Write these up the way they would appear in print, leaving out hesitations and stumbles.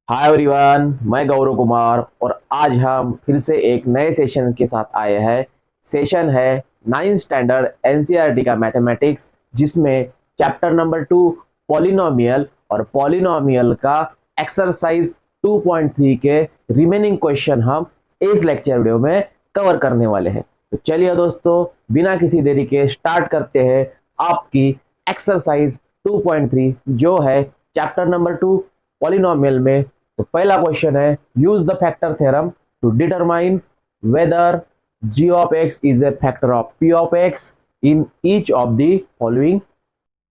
Hi everyone, मैं गौरव कुमार और आज हम फिर से एक नए सेशन के साथ आए हैं। सेशन है 9th स्टैंडर्ड एनसीईआरटी का मैथमेटिक्स, जिसमें चैप्टर नंबर 2 पॉलिनोमियल और पॉलिनोमियल का एक्सरसाइज 2.3 के रिमेनिंग क्वेश्चन हम इस लेक्चर वीडियो में कवर करने वाले हैं। तो चलिए दोस्तों, बिना किसी देरी के स्टार्ट करते हैं आपकी एक्सरसाइज 2.3 जो है चैप्टर नंबर 2 पॉलिनोमियल में। तो पहला क्वेश्चन है, use the factor theorem to determine whether g of x is a factor of p of x in each of the following.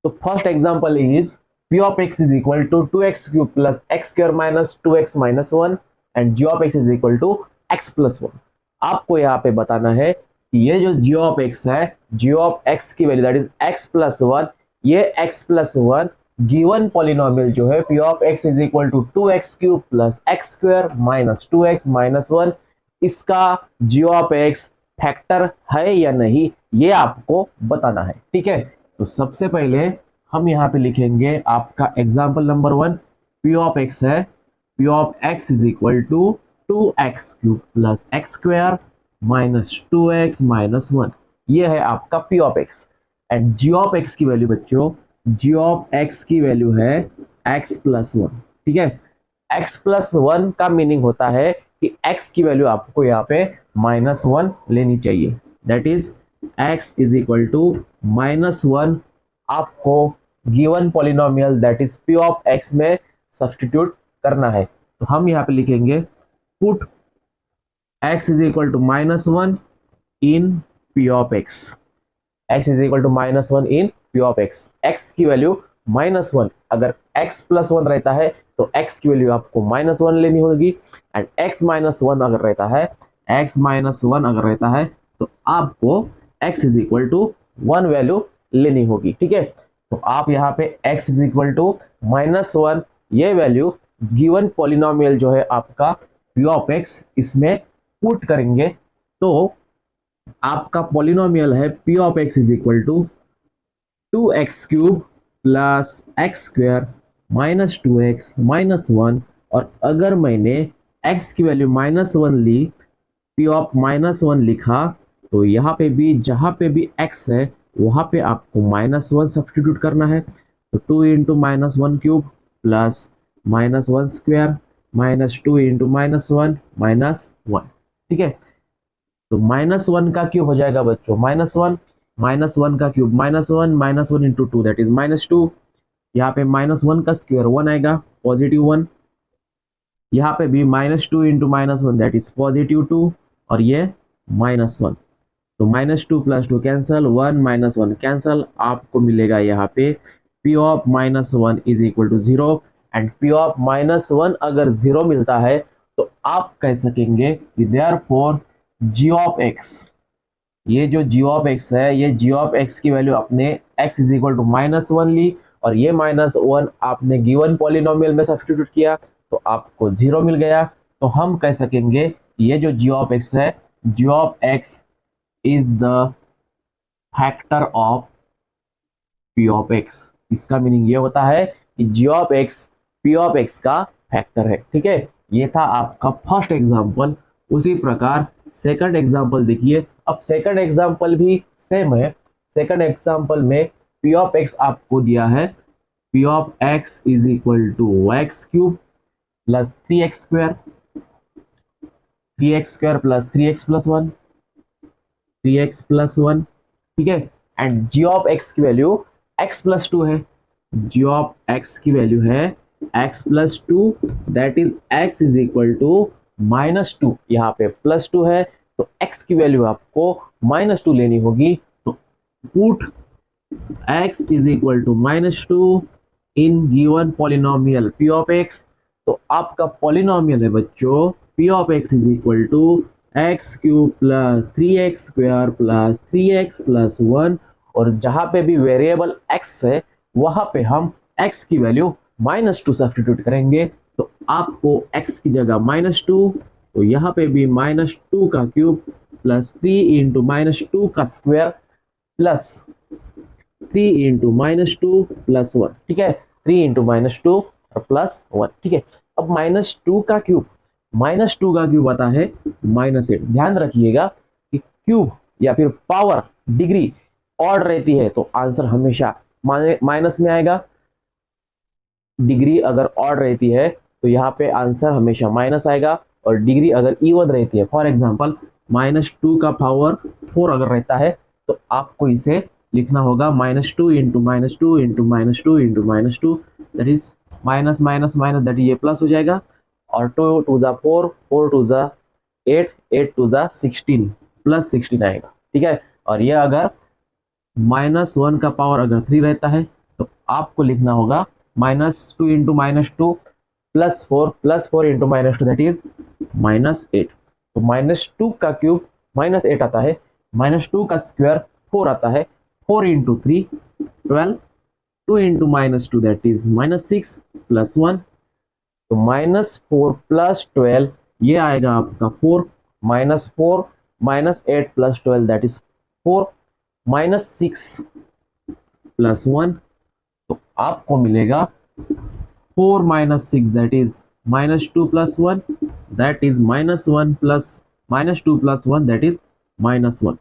तो first example is p of x is equal to 2x cube plus x square minus 2x minus 1 and g of x is equal to x plus 1। आपको यहाँ पे बताना है कि ये जो g of x है, g ऑफ x की value that is x plus 1, ये x प्लस 1 गिवन पॉलिनोमियल जो है p of x is equal to 2x cube plus x square minus 2x minus 1, इसका g ऑफ x फैक्टर है या नहीं, ये आपको बताना है। ठीक है, तो सबसे पहले हम यहाँ पे लिखेंगे आपका example number 1, p of x है, p of x is equal to 2x cube plus x square minus 2x minus 1, ये है आपका p of x। And g of x की वैल्यू बच्चों, g ऑफ x की वैल्यू है x plus 1। ठीक है, x प्लस 1 का मीनिंग होता है कि x की वैल्यू आपको यहाँ पे माइनस 1 लेनी चाहिए, that is x is equal to minus 1। आपको given polynomial that is p of x में सब्सटीट्यूट करना है। तो हम यहाँ पे लिखेंगे put x is equal to minus 1 in p of x, x is equal to minus 1 in p of x। x की वैल्यू माइनस 1, अगर x प्लस 1 रहता है तो x की वैल्यू आपको माइनस 1 लेनी होगी, एंड x माइनस 1 अगर रहता है, x माइनस 1 अगर रहता है तो आपको x is equal to 1 value लेनी होगी। ठीक है, तो आप यहाँ पे x is equal to minus 1 ये वैल्यू गिवन पॉलिनोमियल जो है आपका p ऑफ x, इसमें पुट करेंगे तो आपका पॉलिनोमियल है p of x is equal to 2x cube plus x square minus 2x minus 1, और अगर मैंने x की वैल्यू माइनस 1 ली, p ऑफ माइनस 1 लिखा, तो यहाँ पे भी जहाँ पे भी x है वहाँ पे आपको माइनस 1 सब्सटीट्यूट करना है। तो 2 into minus 1 cube plus minus 1 square minus 2 into minus 1 minus 1। ठीक है, तो माइनस 1 का क्यूब हो जाएगा बच्चों माइनस 1, माइनस 1 का cube minus one into 2 that is minus 2, यहाँ पे माइनस 1 का स्क्वायर 1 आएगा पॉजिटिव 1, यहाँ पे भी minus 2 into minus 1 that is positive 2, और ये माइनस 1। तो minus 2 plus 2 cancel, 1 minus 1 cancel, आपको मिलेगा यहाँ पे p of minus 1 is equal to 0। And p of minus 1 अगर 0 मिलता है तो आप कह सकेंगे कि देयरफॉर g ऑफ x, ये जो g ऑफ x है, ये g ऑफ x की वैल्यू आपने x is equal to minus 1 ली, और ये माइनस 1 आपने गिवन पॉलिनोमियल में सब्सटीट्यूट किया तो आपको 0 मिल गया। तो हम कह सकेंगे ये जो g ऑफ x है, g of x is the factor of p of x। इसका मीनिंग ये होता है कि g of x p of x का फैक्टर है। ठीक है, ये था आपका फर्स्ट एग्जांपल। उसी प्रकार सेकंड एग्जांपल देखिए। अब सेकंड एग्जांपल भी सेम है। सेकंड एग्जांपल में p ऑफ x आपको दिया है, p of x is equal to x cube plus 3x square, 3x square plus 3x plus 1, 3x plus 1। ठीक है, एंड g ऑफ x की वैल्यू x प्लस 2 है, g of x की value है x plus 2, that is x is equal to minus 2, यहाँ पे plus 2 है तो x की वैल्यू आपको माइनस 2 लेनी होगी। तो put x is equal to minus 2 in given polynomial p of x। तो आपका पॉलिनोमियल है बच्चों p of x is equal to x cube plus 3x square plus 3x plus 1, और जहां पे भी वेरिएबल x है वहां पे हम x की वैल्यू माइनस 2 सब्सटीट्यूट करेंगे, तो आपको x की जगह माइनस 2, तो यहाँ पे भी माइनस 2 का क्यूब प्लस 3 इंटू माइनस 2 का square plus 3 into minus 2 plus 1। ठीक है, 3 इंटू माइनस 2 और प्लस 1। ठीक है, अब -2 का क्यूब, -2 का क्यूब आता है -8। ध्यान रखिएगा कि क्यूब या फिर पावर डिग्री ऑड रहती है तो आंसर हमेशा माइनस में आएगा, डिग्री अगर ऑड रहती है तो यहाँ पे आंसर हमेशा माइनस आएगा, और डिग्री अगर इवन रहती है, फॉर एग्जांपल -2 का पावर 4 अगर रहता है तो आपको इसे लिखना होगा -2 into -2 into -2 into -2, that is minus minus minus, that ये प्लस हो जाएगा, और 2 टू ज़ा 4, 4 टू ज़ा 8, 8 टू ज़ा 16, प्लस 16 आएगा। ठीक है, और ये अगर -1 का पावर अगर 3 रहता है तो आपको लिखना होगा -2 into -2 plus 4 into -2, that is -8। तो -2 का क्यूब -8 आता है, -2 का स्क्वायर 4 आता है, 4 into 3 12, 2 into -2 that is -6 plus 1, तो -4 प्लस 12 ये आएगा आपका 4, -4 -8 प्लस 12 दैट इज 4, -6 प्लस 1, तो आपको मिलेगा 4 -6 that is -2 plus 1, that is -1 plus -2 plus 1 that is -1।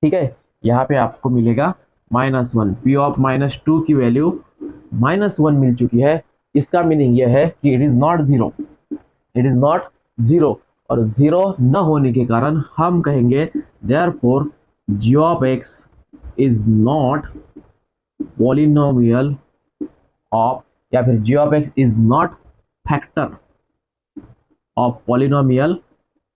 ठीक है, यहाँ पे आपको मिलेगा -1। पी ऑफ -2 की वैल्यू -1 मिल चुकी है। इसका मीनिंग यह है कि it is not zero, it is not zero, और जीरो न होने के कारण हम कहेंगे therefore g of x is not polynomial of, या फिर g of x is not factor of polynomial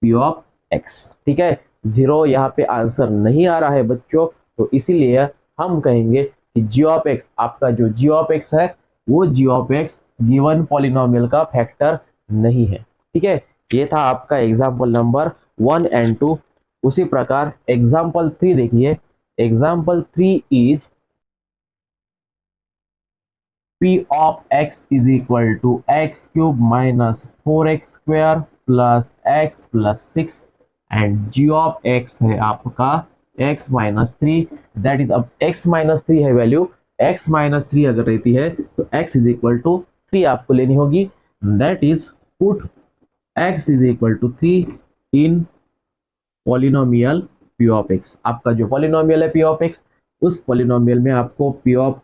p of x। ठीक है, जीरो यहाँ पे आंसर नहीं आ रहा है बच्चों, तो इसीलिए हम कहेंगे कि g ऑफ x, आपका जो g ऑफ x है वो g of x given polynomial का फैक्टर नहीं है। ठीक है, ये था आपका एग्जाम्पल नंबर 1 एंड 2। उसी प्रकार एग्जाम्पल 3 देखिए। Example 3 is p of x is equal to x cube minus 4x square plus x plus 6 and g of x है आपका x minus 3, दैट इज, अब x minus 3 है वैल्यू, x minus 3 अगर रहती है तो x is equal to 3 आपको लेनी होगी, that is put x is equal to 3 in polynomial p of x। आपका जो पॉलिनोमियल है p of x, उस पॉलिनोमियल में आपको p of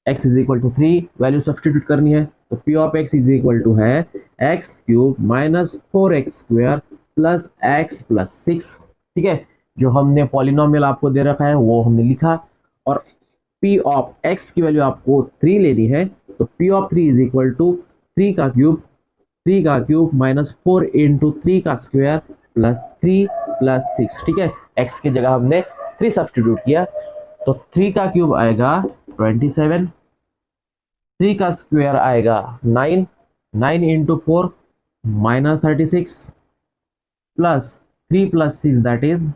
x is equal to 3 value substitute करनी है, तो p of x is equal to है x cube minus 4x square plus x plus 6। ठीक है, जो हमने पॉलिनोमियल आपको दे रखा है वो हमने लिखा, और p ऑफ x की वैल्यू आपको 3 लेनी है, तो p of 3 is equal to 3 का क्यूब माइनस 4 इंटू 3 का स्क्वायर प्लस 3 प्लस 6। ठीक है, x की जगह हमने 3 सब्सटीट्यूट किया, तो 3 का क्यूब आएगा 27, 3 का स्क्वायर आएगा 9, 9 into 4 minus 36 plus 3 plus 6 that is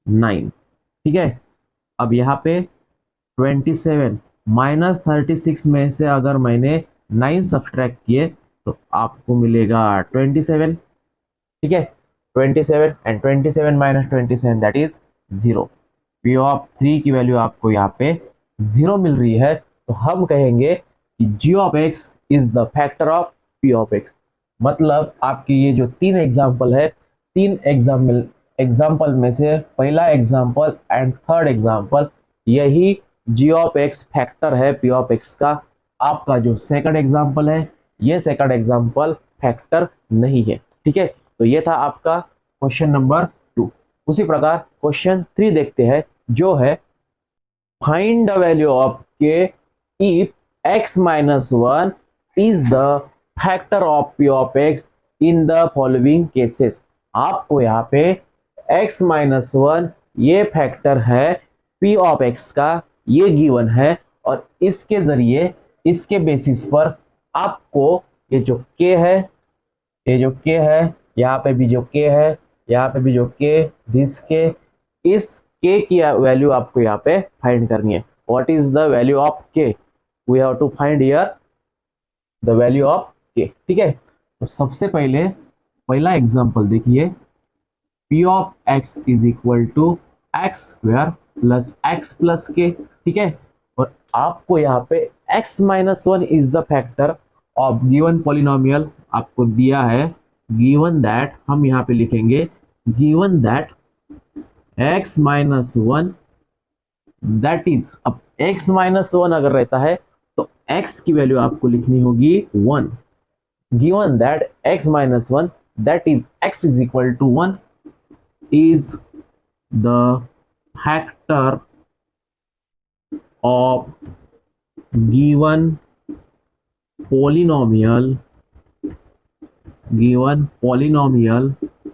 9। ठीक है, अब यहाँ पे 27 माइनस 36 में से अगर मैंने 9 सब्सट्रैक्ट किए तो आपको मिलेगा 27। ठीक है, 27 and 27 minus 27 that is 0। p of 3 की वैल्यू आपको यहाँ पे 0 मिल रही है, तो हम कहेंगे कि g of x is the factor of p of x। मतलब आपके ये जो 3 एग्जाम्पल है, 3 एग्जाम्पल में से पहला एग्जाम्पल एंड थर्ड एग्जाम्पल, यही g ऑफ x फैक्टर है p ऑफ x का। आपका जो सेकंड एग्जाम्पल है, ये सेकंड एग्जाम्पल फैक्टर नहीं है। ठीक है, तो ये था आपका क्वेश्चन नंबर 2। उसी प्रकार क्वेश्चन 3 देखते हैं, जो है find the value of k if x minus 1 is the factor of p of x in the following cases। आपको यहाँ पे x minus 1 ये फैक्टर है p of x का, ये गिवन है, और इसके जरिए, इसके बेसिस पर आपको ये जो k है, ये जो k है, यहाँ पे भी जो k है, यहाँ पे भी जो k, दिस k, इस k की वैल्यू आपको यहाँ पे फाइंड करनी है। What is the value of k? We have to find here the value of k। ठीक है, तो सबसे पहले पहला एग्जांपल देखिए, p of x is equal to x square plus x plus k। ठीक है, और आपको यहाँ पे x minus 1 is the factor of given polynomial आपको दिया है, गिवन दैट हम यहाँ पे लिखेंगे given that x minus one that is, अब x माइनस वन अगर रहता है तो x की वैल्यू आपको लिखनी होगी 1, given that x minus one that is x is equal to 1 is the factor of given polynomial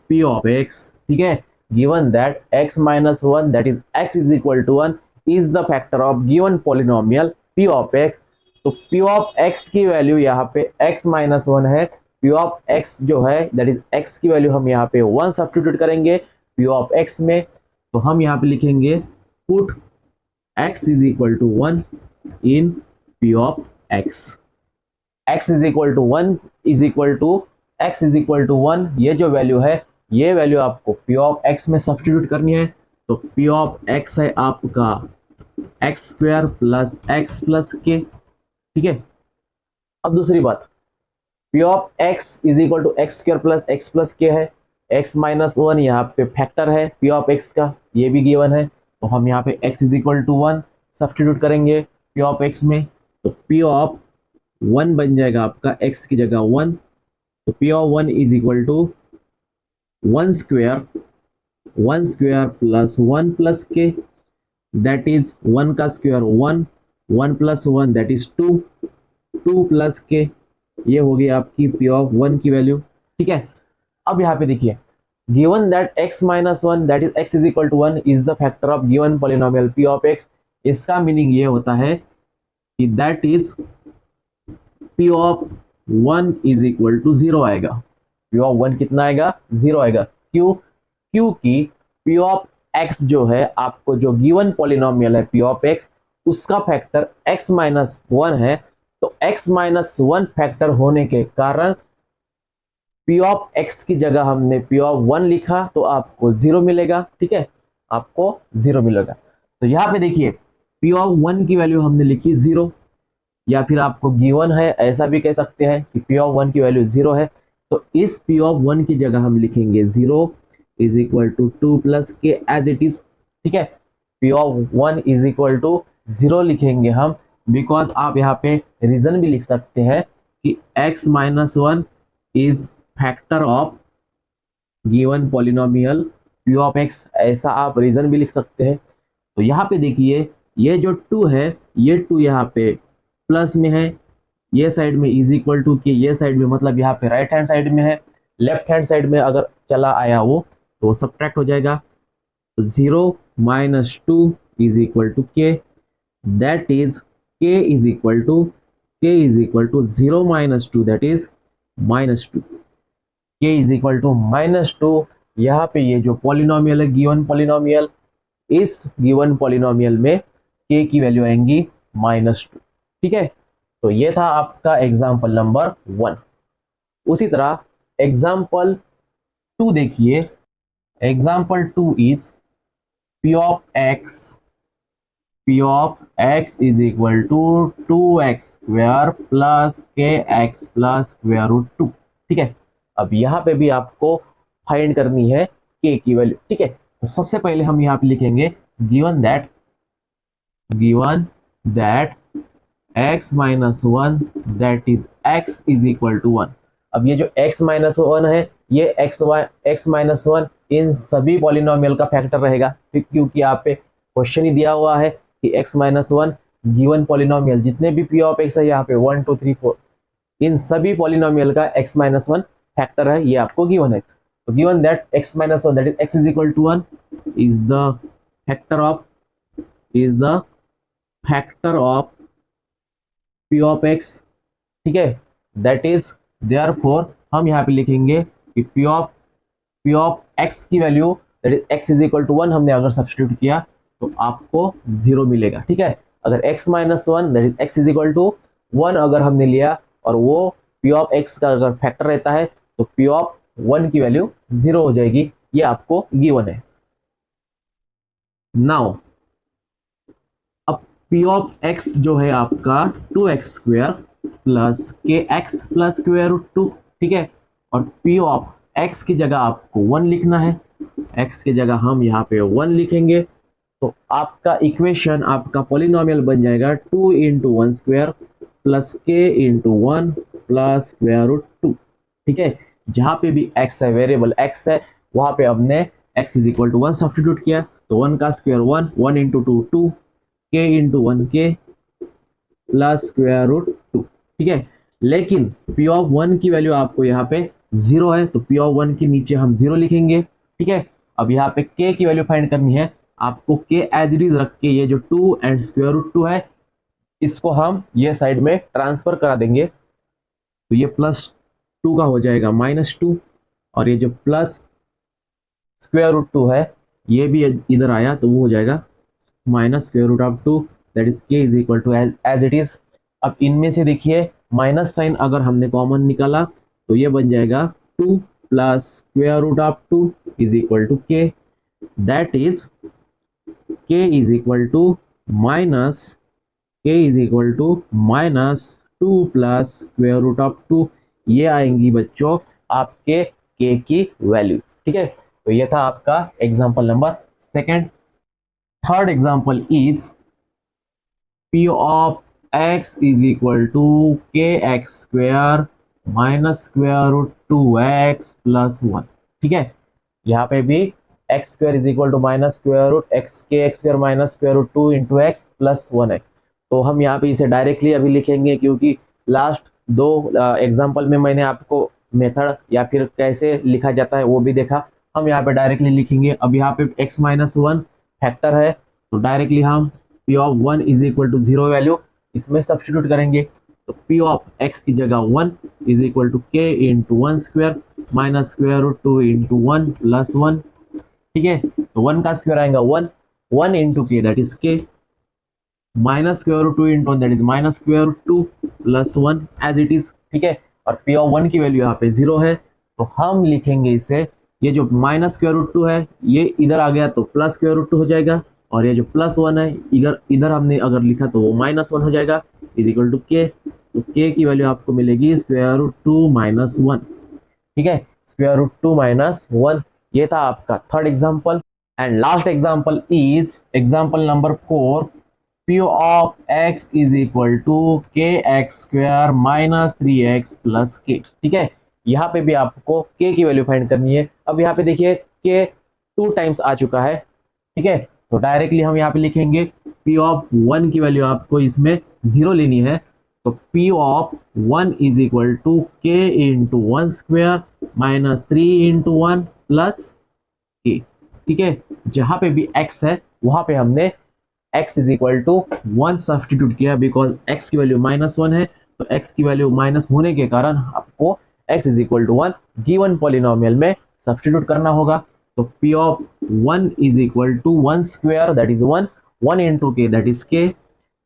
p of x, ठीक है, given that x minus 1 that is x is equal to 1 is the factor of given polynomial p of x। तो p of x की value यहाँ पे x minus 1 है, p of x जो है that is x की value हम यहाँ पे 1 सब्स्टिट्यूट करेंगे p of x में, तो हम यहाँ पे लिखेंगे put x is equal to 1 in p of x, x is equal to 1 is equal to x is equal to 1, ये जो वैल्यू है ये वैल्यू आपको p of x में सब्स्टिट्यूट करनी है। तो p of x है आपका x square plus x plus k, ठीक है। अब दूसरी बात, p of x is equal to x square plus x plus k है, x माइनस वन यहाँ पे फैक्टर है p of x का, ये भी गिवन है, तो हम यहाँ पे x is equal to 1 substitute करेंगे p of x में, तो p of 1 बन जाएगा आपका x की जगह 1, तो p of 1 is equal to 1 square plus 1 plus k that is 1 का square 1, 1 plus 1 that is 2, 2 plus k, ये हो गई आपकी p of 1 की वैल्यू, ठीक है। अब यहाँ पे देखिए given that x minus one that is x is equal to 1 is the factor of given polynomial p of x, इसका मीनिंग ये होता है कि that is p of 1 is equal to 0 आएगा, p of 1 कितना आएगा 0 आएगा, क्यों, क्योंकि p of x जो है आपको जो गिवन पॉलिनोमियल है p of x उसका फैक्टर x माइनस वन है, तो x माइनस वन फैक्टर होने के कारण p of x की जगह हमने p of 1 लिखा तो आपको 0 मिलेगा, ठीक है, आपको 0 मिलेगा। तो यहाँ पे देखिए p of 1 की वैल्यू हमने लिखी 0, या फिर आपको गिवन है ऐसा भी कह सकते हैं कि p of 1 की वैल्यू 0 है, तो इस p of 1 की जगह हम लिखेंगे 0 is equal to 2 plus k as it is, ठीक है, p of 1 is equal to 0 लिखेंगे हम, बिकॉज आप यहाँ पे रीजन भी लिख सकते हैं कि x minus one is factor of given polynomial p of x, ऐसा आप रीजन भी लिख सकते हैं। तो यहाँ पे देखिए ये जो 2 है ये 2 यहाँ पे प्लस में है, ये साइड में इज इक्वल टू के, ये साइड में मतलब यहाँ पे राइट हैंड साइड में है, लेफ्ट हैंड साइड में अगर चला आया वो तो सब्ट्रैक्ट हो जाएगा, तो 0 minus 2 is equal to k that is k is equal to 0 minus 2 that is minus 2, k is equal to minus 2। यहाँ पे ये जो पॉलिनोमियल है गिवन पॉलिनोमियल, इस गिवन पॉलिनोमियल में k की वैल्यू आएंगी माइनस 2, ठीक है। तो ये था आपका एग्जाम्पल नंबर 1। उसी तरह एग्जाम्पल 2 देखिए, example 2 is p of x is equal to 2x square plus kx plus square root 2, ठीक है। अब यहाँ पे भी आपको फाइंड करनी है k की वैल्यू, ठीक है। तो सबसे पहले हम यहाँ पे लिखेंगे given that x minus one that is x is equal to 1। अब ये जो x माइनस वन है ये x माइनस वन इन सभी पॉलिनोमियल का फैक्टर रहेगा, क्योंकि यहाँ पे क्वेश्चन ही दिया हुआ है कि x minus one given polynomial जितने भी p ऑफ x है यहाँ पे 1 2 3 4 इन सभी पॉलिनोमियल का x माइनस वन फैक्टर है, ये आपको गिवन है। तो given that x minus one that is x is equal to 1 is the factor of p of x, ठीक है, दैट इज देयरफॉर हम यहाँ पे लिखेंगे कि p ऑफ x की value that is x is equal to 1 हमने अगर सब्स्टिट्यूट किया तो आपको 0 मिलेगा, ठीक है। अगर x minus one that is x is equal to 1 अगर हमने लिया और वो p ऑफ x का अगर फैक्टर रहता है तो p ऑफ 1 की वैल्यू 0 हो जाएगी, ये आपको गिवन है। नाउ अब p ऑफ x जो है आपका 2x square plus k x plus square root two, ठीक है। और पी ऑफ एक्स की जगह आपको 1 लिखना है, एक्स की जगह हम यहाँ पे 1 लिखेंगे, तो आपका इक्वेशन, आपका पॉलिनोमियल बन जाएगा 2 into one square plus k into one plus square root two, ठीक है। जहाँ पे भी x है, वेरिएबल x है, वहाँ पे हमने x is equal to 1 substitute किया, तो 1 का स्क्वायर 1, 1 इंटू टू 2, के इंटू वन के प्लस स्क्वायर रूट टू, ठीक है। लेकिन p ऑफ 1 की वैल्यू आपको यहाँ पे 0 है, तो p ऑफ 1 के नीचे हम 0 लिखेंगे, ठीक है। अब यहाँ पे k की वैल्यू फाइंड करनी है, आपको k एज इट इज रख के ये जो 2 एंड स्क्वायर रूट 2 है, इसको हम ये साइड में ट्रांसफर करा देंगे, तो ये प्लस 2 का हो जाएगा -2, और ये जो प्लस स्क्वायर रूट 2 है ये भी इधर आया तो वो हो जाएगा minus square root of 2, that is k is equal to as it is. अब इनमें से देखिए माइनस साइन अगर हमने कॉमन निकाला तो ये बन जाएगा 2 plus square root of 2 is equal to k, that is k is equal to minus -2 plus square root of 2, ये आएंगी बच्चों आपके k की वैल्यू, ठीक है। तो ये था आपका example number second. Third example is p of x is equal to k x square minus square root 2x plus 1, ठीक है। यहाँ पे भी x square is equal to minus square root x k x square minus square root 2 into x plus 1 है, तो हम यहाँ पे इसे डायरेक्टली अभी लिखेंगे, क्योंकि लास्ट दो एग्जाम्पल में मैंने आपको मेथड या फिर कैसे लिखा जाता है वो भी देखा। हम यहाँ पे डायरेक्टली लिखेंगे। अब यहाँ पे x माइनस 1 फैक्टर है, तो डायरेक्टली हम p of 1 is equal to 0 value इसमें सब्स्टिट्यूट करेंगे, तो p ऑफ x की जगह 1 is equal to k into one square minus square root 2 into 1 plus 1, ठीक है। तो 1 का स्क्वायर आएगा 1 into k that is k minus square root 2 into 1 that is minus square root 2 plus 1 as it is, ठीक है। और p of 1 की value यहाँ पे 0 है, तो हम लिखेंगे इसे, ये जो माइनस स्क्वायर रूट 2 है ये इधर आ गया तो प्लस स्क्वायर रूट 2 हो जाएगा, और ये जो प्लस 1 है इधर हमने अगर लिखा तो वो -1 हो जाएगा, इज इक्वल टू k, तो k की वैल्यू आपको मिलेगी स्क्वायर रूट 2 माइनस 1, ठीक है, स्क्वायर रूट 2 माइनस 1। ये था आपका third example. And last example is example number 4, p of x is equal to k x square minus 3x plus k, ठीक है। यहाँ पे भी आपको k की वैल्यू फाइंड करनी है। अब यहाँ पे देखिए k 2 टाइम्स आ चुका है, ठीक है, तो डायरेक्टली हम यहाँ पे लिखेंगे p ऑफ 1 की वैल्यू आपको इसमें 0 लेनी है, तो p of 1 is equal to k into one square minus 3 into 1 plus k, ठीक है। जहाँ पे भी x है वहाँ पे हमने x is equal to 1 substitute किया, बिकॉज x की वैल्यू -1 है, तो x की वैल्यू माइनस होने के कारण आपको x is equal to 1 given polynomial में सब्स्टिट्यूट करना होगा। तो p of 1 is equal to 1 square that is 1 into k that is k,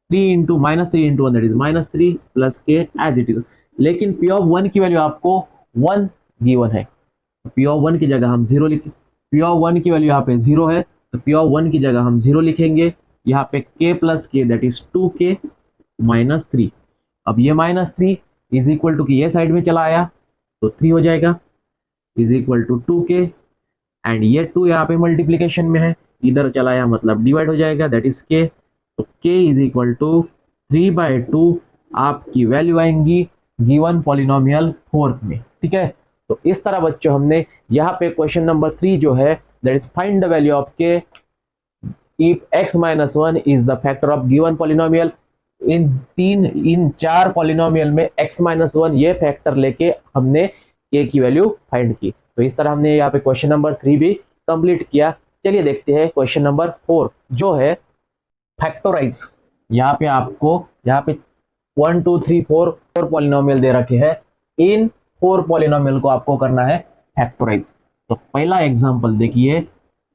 3 into -3 into 1 that is -3 plus k as it is. लेकिन p of 1 की value आपको 1 given है, तो p of 1 की जगह हम 0 लिखें, p ऑफ 1 की वैल्यू यहाँ पे 0 है, तो p ऑफ 1 की जगह हम 0 लिखेंगे, यहाँ पे k plus k that is 2k minus 3। अब ये -3 इज इक्वल टू की ये साइड में चला आया तो 3 हो जाएगा, is equal to 2k, and ये 2 यहाँ पे मल्टीप्लीकेशन में है, इधर चला आया मतलब डिवाइड हो जाएगा दैट इज k, तो k इज इक्वल टू 3/2 आपकी वैल्यू आएंगी गिवन पॉलिनोमियल फोर्थ में, ठीक है। तो इस तरह बच्चों हमने यहाँ पे क्वेश्चन नंबर 3 जो है that is find the value of k if x minus 1 is the factor of given polynomial, in 4 polynomial में x माइनस 1 ये फैक्टर लेके हमने k की वैल्यू फाइंड की। तो इस तरह हमने यहाँ पे क्वेश्चन नंबर 3 भी कंप्लीट किया। चलिए देखते हैं क्वेश्चन नंबर 4 जो है फैक्टराइज। यहाँ पे आपको 1 2 3 4 पॉलिनोमियल दे रखे हैं, इन 4 पॉलिनोमियल को आपको करना है फैक्टराइज। तो पहला एग्जांपल देखिए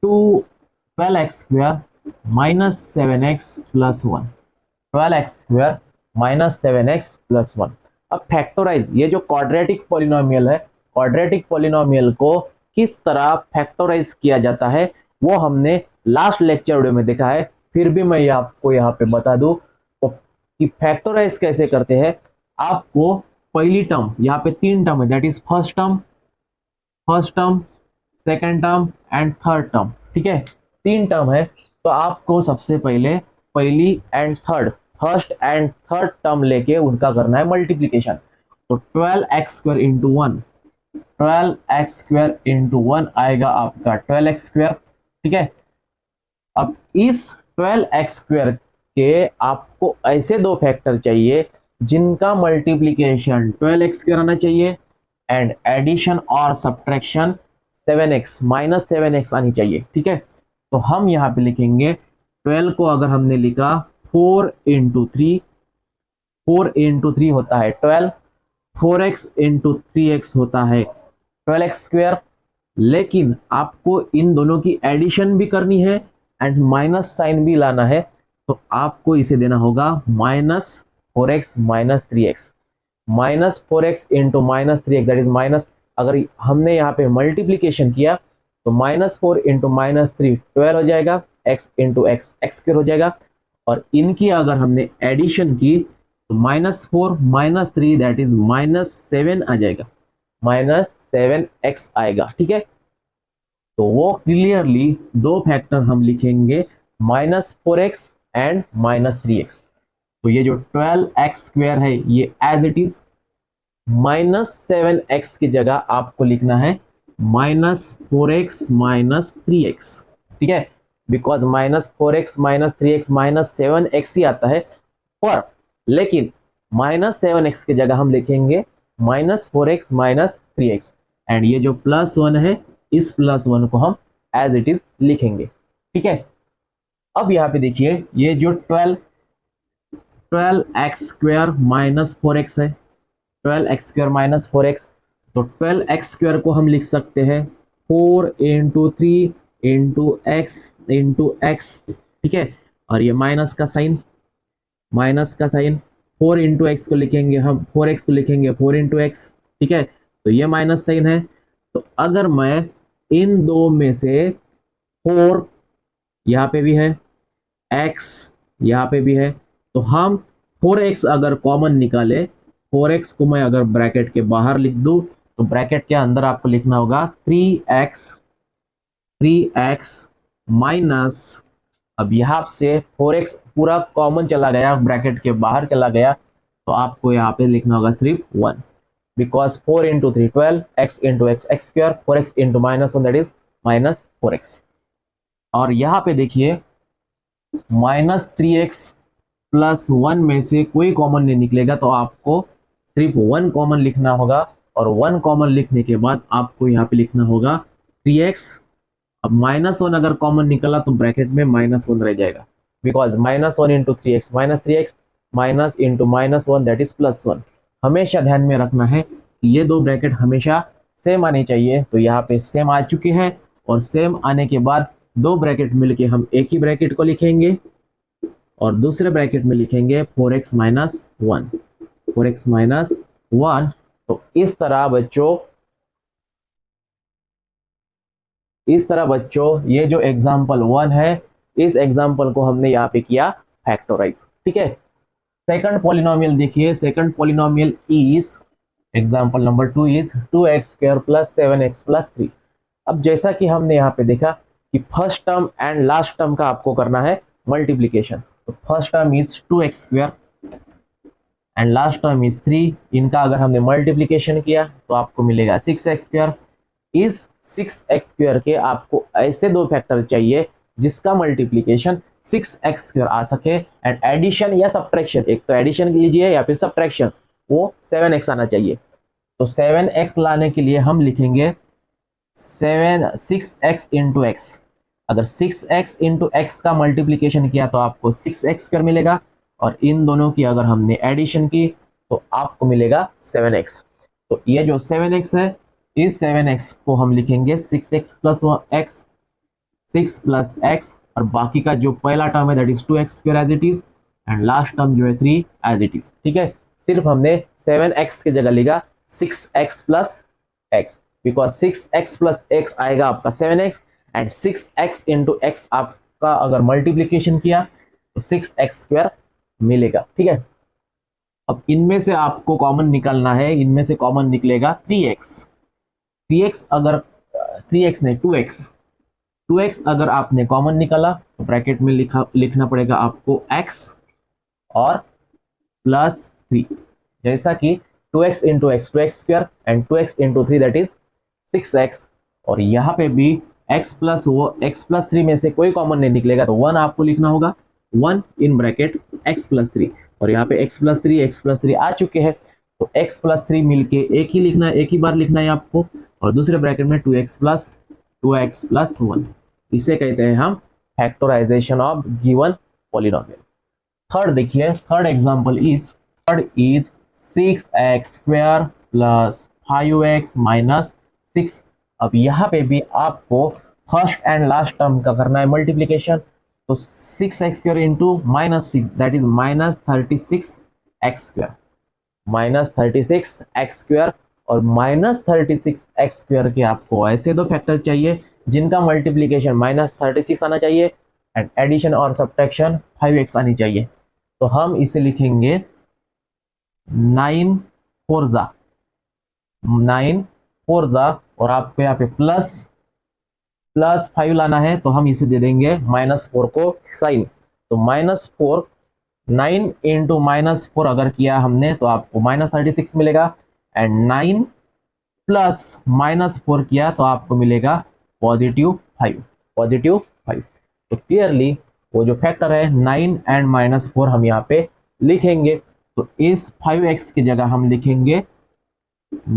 12x square minus 7x plus 1, 12x square minus 7x plus 1। अब फैक्टराइज, ये जो क्वाड्रेटिक पॉलिनोमियल है, क्वाड्रेटिक पॉलिनोमियल को किस तरह फैक्टराइज किया जाता है वो हमने लास्ट लेक्चर वीडियो में देखा है, फिर भी मैं आपको यहाँ पे बता दूं तो कि फैक्टराइज कैसे करते हैं। आपको पहली टर्म, यहाँ पे 3 टर्म है, that is first term, second term and third term, ठीक है, 3 टर्म है। तो आपको सबसे पहले पहली and third, first and third term लेके उनका करना है मल्टीप्लीकेशन। तो 12x² इंटू 1, 12x² इंटू 1 आएगा आपका 12x², ठीक है। अब इस 12x² के आपको ऐसे दो फैक्टर चाहिए जिनका मल्टीप्लीकेशन 12x² आना चाहिए एंड एडिशन और सब्ट्रैक्शन 7x माइनस 7x आनी चाहिए, ठीक है। तो हम यहाँ पे लिखेंगे 12 को अगर हमने लिखा 4 इंटू 3, 4 इंटू 3 होता है 12, 4x इंटू 3x होता है 12x²। लेकिन आपको इन दोनों की एडिशन भी करनी है एंड माइनस साइन भी लाना है, तो आपको इसे देना होगा -4x minus 3x, -4x into minus 3x that is minus, अगर हमने यहाँ पे मल्टीप्लीकेशन किया तो -4 इंटू माइनस 3 12 हो जाएगा, x इंटू एक्स x² हो जाएगा। और इनकी अगर हमने एडिशन की तो -4 माइनस 3 दैट इज -7 आ जाएगा, -7x आएगा, ठीक है। तो वो क्लियरली दो फैक्टर हम लिखेंगे -4x एंड -3x। तो ये जो 12x² है ये एज इट इज, -7x की जगह आपको लिखना है -4x माइनस 3x, ठीक है, because -4x minus 3x -7x ही आता है, पर लेकिन -7x की जगह हम लिखेंगे -4x माइनस 3x एंड ये जो +1 है इस +1 को हम एज इट इज लिखेंगे, ठीक है। अब यहाँ पे देखिए ये जो 12x² माइनस 4x है, 12x² माइनस 4x, तो 12x² को हम लिख सकते हैं 4 इंटू 3 इंटू x, ठीक है। और ये माइनस का साइन, 4 इंटू एक्स को लिखेंगे हम, 4x को लिखेंगे 4 इंटू एक्स, ठीक है। तो ये माइनस साइन है। तो अगर मैं इन दो में से 4 यहाँ पे भी है, x यहाँ पे भी है, तो हम 4x अगर कॉमन निकाले, 4x को मैं अगर ब्रैकेट के बाहर लिख दूं तो ब्रैकेट के अंदर आपको लिखना होगा 3x माइनस, अब यहाँ से 4x पूरा कॉमन चला गया, ब्रैकेट के बाहर चला गया, तो आपको यहाँ पे लिखना होगा सिर्फ 1, because 4 into 3 12, x into x x², 4x into -1 that is -4x। और यहाँ पे देखिए -3x प्लस 1 में से कोई कॉमन नहीं निकलेगा, तो आपको सिर्फ 1 कॉमन लिखना होगा। और 1 कॉमन लिखने के बाद आपको यहाँ पे लिखना होगा 3x। अब -1 अगर कॉमन निकला तो ब्रैकेट में -1 रह जाएगा, because -1 into 3x minus 3x minus into -1 that is +1। हमेशा ध्यान में रखना है कि ये दो ब्रैकेट हमेशा सेम आनी चाहिए। तो यहाँ पे सेम आ चुके हैं और सेम आने के बाद दो ब्रैकेट मिलके हम एक ही ब्रैकेट को लिखेंगे और दूसरे ब्रैकेट में लिखेंगे 4x माइनस 1, 4x माइनस 1। तो इस तरह बच्चों ये जो एग्जाम्पल 1 है, इस एग्जाम्पल को हमने यहाँ पे किया फैक्टराइज, ठीक है। सेकंड पॉलिनोमियल देखिए, second polynomial is example number 2 is 2x² plus 7x plus 3। अब जैसा कि हमने यहाँ पे देखा कि first term and last term का आपको करना है मल्टीप्लीकेशन। तो first term is 2x² and last term is 3, इनका अगर हमने मल्टीप्लीकेशन किया तो आपको मिलेगा 6x²। इस 6x² के आपको ऐसे दो फैक्टर चाहिए जिसका मल्टीप्लीकेशन 6x² आ सके एंड एडिशन या सब्ट्रैक्शन, एक तो एडिशन लीजिए या फिर सब्ट्रैक्शन, वो 7x आना चाहिए। तो 7x लाने के लिए हम लिखेंगे 6x इंटू एक्स। अगर 6x इंटू एक्स का मल्टीप्लीकेशन किया तो आपको 6x² मिलेगा और इन दोनों की अगर हमने एडिशन की तो आपको मिलेगा 7x। तो ये जो 7x है, इस 7x को हम लिखेंगे 6x plus x, 6 plus x, और बाकी का जो पहला टर्म है that is 2x² as it is and last term जो है 3 एज इट इज, ठीक है। सिर्फ हमने 7x की जगह लिखा 6x plus x, because 6x plus x आएगा आपका 7x and 6x into x आपका अगर मल्टीप्लीकेशन किया तो 6x² मिलेगा, ठीक है। अब इनमें से आपको कॉमन निकालना है, इनमें से कॉमन निकलेगा 3x। 3x अगर 3x नहीं 2x, 2x अगर आपने कॉमन निकाला तो ब्रैकेट में लिखना पड़ेगा आपको x और प्लस 3, जैसा कि 2x into x 2x square and 2x into 3 that is 6x। और यहाँ पे भी x प्लस 3 में से कोई कॉमन नहीं निकलेगा तो 1 आपको लिखना होगा, 1 इन ब्रैकेट x प्लस 3। और यहाँ पे x प्लस 3 आ चुके हैं तो x प्लस 3 मिलके एक ही लिखना है, एक ही बार लिखना है आपको। और दूसरे ब्रैकेट में 2x प्लस 1, इसे कहते हैं हम factorisation of given polynomial. Third देखिए, third is 6x square plus 5x minus 6। अब यहाँ पे भी आपको फर्स्ट एंड लास्ट टर्म का करना है मल्टीप्लीकेशन, तो 6x square into minus 6 that is minus 36x square, minus 36x square. और माइनस 36x स्क्वायर के आपको ऐसे दो फैक्टर चाहिए जिनका मल्टीप्लीकेशन माइनस 36 आना चाहिए एंड एडिशन और सब्ट्रैक्शन 5x आनी चाहिए। तो हम इसे लिखेंगे 9 4 जा और आपको यहाँ पे प्लस 5 लाना है तो हम इसे दे देंगे -4 को साइन। तो -4 9 इंटू -4 अगर किया हमने तो आपको -36 मिलेगा एंड 9 प्लस -4 किया तो आपको मिलेगा +5। तो क्लियरली वो जो फैक्टर है 9 एंड -4 हम यहाँ पे लिखेंगे। तो इस 5x की जगह हम लिखेंगे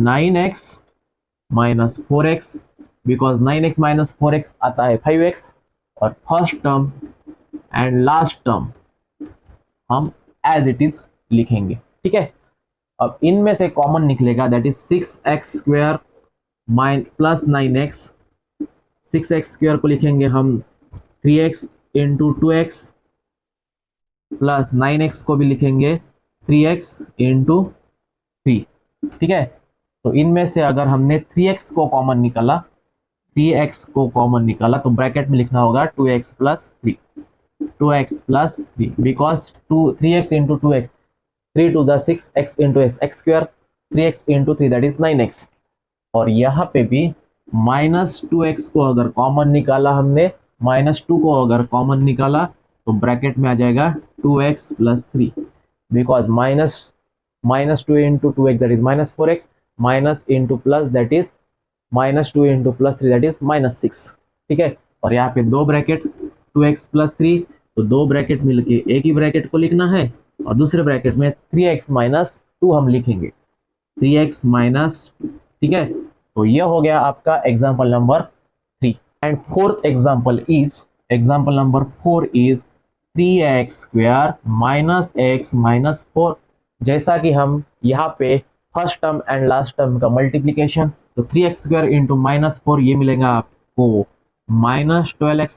9x minus 4x, because 9x minus 4x आता है 5x। और first term and last term हम एज इट इज लिखेंगे, ठीक है। अब इनमें से कॉमन निकलेगा that is 6x square plus 9x। 6x square को लिखेंगे हम 3x into 2x plus 9x को भी लिखेंगे 3x इंटू 3, ठीक है। तो इनमें से अगर हमने 3x को कॉमन निकाला तो ब्रैकेट में लिखना होगा 2x plus 3 because 3x into 2x 3 to the 6 x into x square 3x into 3 that is 9x। और यहाँ पे भी -2x को अगर कॉमन निकाला हमने, -2 को अगर कॉमन निकाला तो ब्रैकेट में आ जाएगा 2x plus 3 because -2 into 2x that is -4x minus into plus that is -2 into plus 3 that is -6, ठीक है। और यहाँ पे दो ब्रैकेट 2x प्लस 3, तो दो ब्रैकेट मिलके एक ही ब्रैकेट को लिखना है और दूसरे ब्रैकेट में 3x माइनस 2 हम लिखेंगे 3x माइनस, ठीक है। तो ये हो गया आपका example number 3। And fourth example number 4 is 3x square minus x minus 4। जैसा कि हम यहाँ पे first term and last term का मल्टीप्लीकेशन, तो 3x स्क्वायर इंटू -4 ये मिलेगा आपको -12x